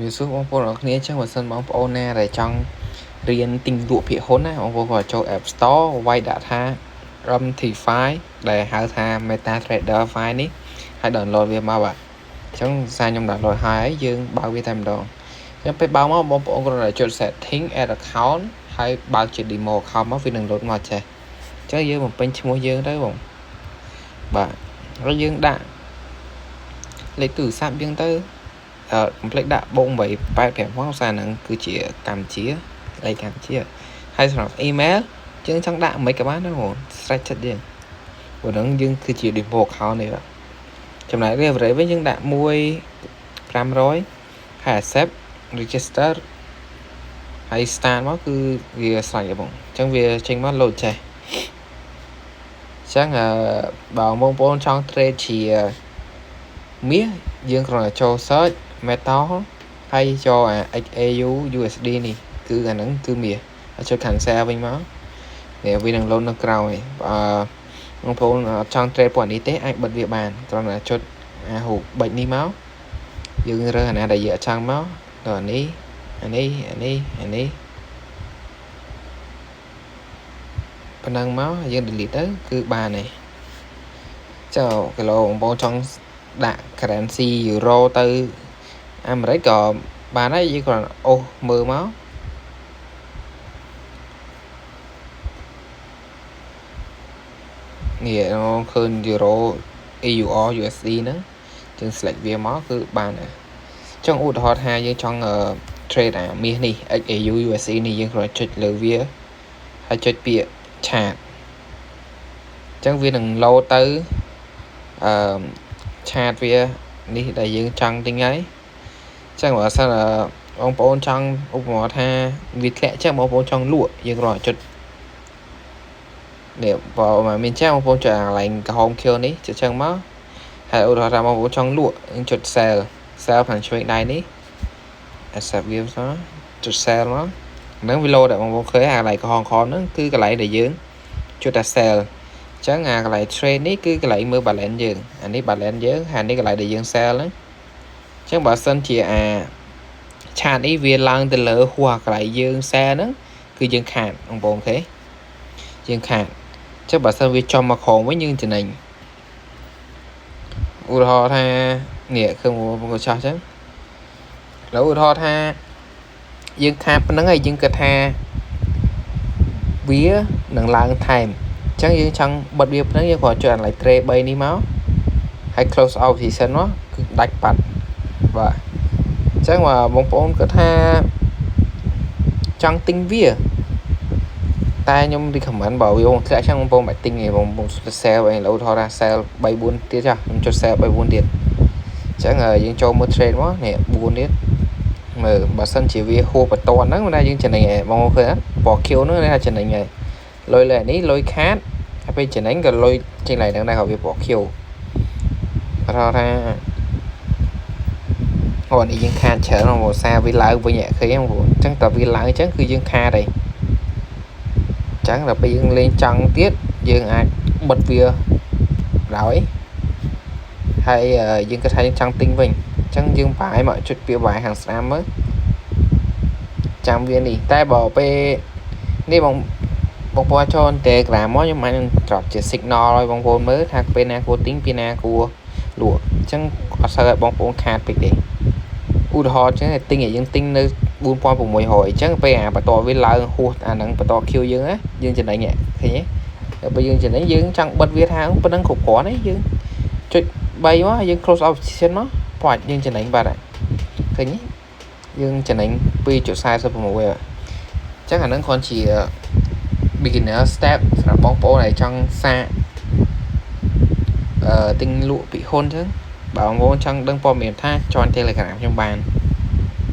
វាសួរបងប្អូនអរគ្នាចឹងបើសិនបងប្អូនណាដែលចង់រៀនទិញលក់ភាគហ៊ុនណាបងប្អូនក៏ចូល App Store វាយដាក់ថា MT-Fi ដែលហៅថា MetaTrader 5 នេះហើយ download វាមកបាទអញ្ចឹងសារខ្ញុំ download ហើយយើងបើកវាតែម្ដងអញ្ចឹងពេលបើកមកបងប្អូនគ្រាន់តែចុច setting add account ហើយបើកជា demo account មកវានឹង load មកចេះអញ្ចឹងយើងបំពេញឈ្មោះយើងទៅបងបាទហើយយើងដាក់លេខទូរស័ព្ទយើងទៅកុំភ្លេចដាក់បង885ផងសារហ្នឹងគឺជាកម្ពុជាលេខកម្ពុជាហើយសម្រាប់ email យើងចង់ដាក់មិនក៏បានដែរបងស្រេចចិត្តយើងព្រោះហ្នឹងយើងគឺជា demo account នេះបាទចំណែក reference វិញយើងដាក់1500ហើយ accept register ហើយ start មកគឺវាស្រេចហើយបងអញ្ចឹងវាចេញមក load ចេះអញ្ចឹងបើបងប្អូនចង់ trade ជាមាសយើងគ្រាន់តែចូល search metal ហើយចូលអា XAU USD នេះគឺអាហ្នឹងគឺមាសហើយចុច cancel វិញមកវានឹង load នៅក្រោយបងប្អូនចង់ trade ពួកនេះទេអាចបិទវាបានគ្រាន់តែចុចអារូបបិចនេះមកយើងរើសអាណាដែលយើងចង់មកដល់អានេះប៉ុណ្ណឹងមកយើង delete ទៅគឺបានហើយចុះគីឡូបងប្អូនចង់ដាក់ currency euro ទៅអាមេរិកក៏បានហើយយើងគ្រាន់អូសមើលមកនេះឃើញ euro EUR USD ហ្នឹងយើង select វាមកគឺបានហើយចង់ឧទាហរណ៍ថាយើងចង់ trade អាមាសនេះ XAU USD នេះយើងគ្រាន់ចុចលើវាហើយចុចពាក្យ chart អញ្ចឹងវានឹង load ទៅchart វានេះដែលយើងចង់ទិញហើយអញ្ចឹងបើសិនបងប្អូនចង់ឧបមាថាវាធ្លាក់ចឹងបងប្អូនចង់លក់យើងគ្រាន់តែចុចនេះបើមានចឹងបងប្អូនចុចកន្លែងក្រហមខៀវនេះចុចចឹងមកហើយឧទាហរណ៍ថាបងប្អូនចង់លក់យើងចុច sell ខាងឆ្វេងដៃនេះ accept វាមកចុច sell មកហ្នឹងវា load ដែរបងប្អូនឃើញអាកន្លែងក្រហមហ្នឹងគឺកន្លែងដែលយើងចុចតែ sell អញ្ចឹងអាកន្លែង trade នេះគឺកន្លែងមើល balance យើងអានេះ balance យើងហើយនេះកន្លែងដែលយើង sell ហ្នឹងអញ្ចឹងបើសិនជាអា chart នេះវាឡើងទៅលើហួសអាកន្លែងយើង sell ហ្នឹងគឺយើងខាតបងប្អូនឃើញយើងខាតអញ្ចឹងបើសិនវាចំមកក្រោមវិញយើងចំណេញឧទាហរណ៍ថានេះគឺបងប្អូនចាស់អញ្ចឹងแล้วឧទាហរណ៍ថាយើងខាតប៉ុណ្្នឹងហើយយើងគិតថាវានឹងឡើងថែមអញ្ចឹងយើងចង់បិទវាប៉ុណ្្នឹងយើងគ្រាន់ចុចអាកន្លែង trade 3នេះមកហើយ close out position មកគឺដាច់បាត់បាទអញ្ចឹងបងប្អូនគិតថាចង់ទិញវាតែខ្ញុំ recommend បើវាធ្លាក់អញ្ចឹងបងប្អូនមិនទិញទេបងប្អូន sell ឯងឡូវថតថា sell 3 4ទៀតចាខ្ញុំចុច sell 3 4ទៀតអញ្ចឹងយើងចូលមើល trade មកនេះ4ទៀតមើលបើសិនជាវាហួសបន្ទាន់ហ្នឹងណាយើងចំណេញហើយបងឃើញពណ៌ខៀវហ្នឹងថាចំណេញហើយលុយលើនេះលុយខាតហើយពេលចំណេញក៏លុយចេញឡើងហ្នឹងដែរក៏វាពណ៌ខៀវគាត់ថាអូនេះយើងខាតច្រើនបងសារវាឡើងវិញឃើញបងអញ្ចឹងតើវាឡើងអញ្ចឹងគឺយើងខាតហើយអញ្ចឹងដល់ពេលយើងលេងចង់ទៀតយើងអាចបិទវាដោយហើយយើងគិតថាយើងចង់ទិញវិញអញ្ចឹងយើងបាយមកចុចពាក្យបាយខាងស្ដាំមើលចាំវានេះតែបើពេលនេះបងប្អូនចូល Telegram មកខ្ញុំអាចនឹងត្រាប់ជា signal ឲ្យបងប្អូនមើលថាពេលណាគួរទិញពេលណាគួរលក់អញ្ចឹងអត់សូវឲ្យបងប្អូនខាតពេកទេឧទាហរណ៍អញ្ចឹងទិញឲ្យយើងទិញនៅ 4600 អញ្ចឹងពេលអាបន្តវាឡើងហួសអាហ្នឹងបន្ត Q យើងណាយើងចំណេញឃើញទេដល់ពេលយើងចំណេញយើងចង់បិទវាថាប៉ុណ្្នឹងគ្រប់គ្រាន់ទេយើងចុច3មកយើង close out position មកបាច់យើងចំណេញបាត់ហើយឃើញទេយើងចំណេញ 2.46 ហើយអញ្ចឹងអាហ្នឹងគ្រាន់ជា beginner step សម្រាប់បងប្អូនដែលចង់សាកទិញលក់ពីហ៊ុនអញ្ចឹងបើបងប្អូនចង់ដឹងព័ត៌មានថា join Telegram ខ្ញុំបាន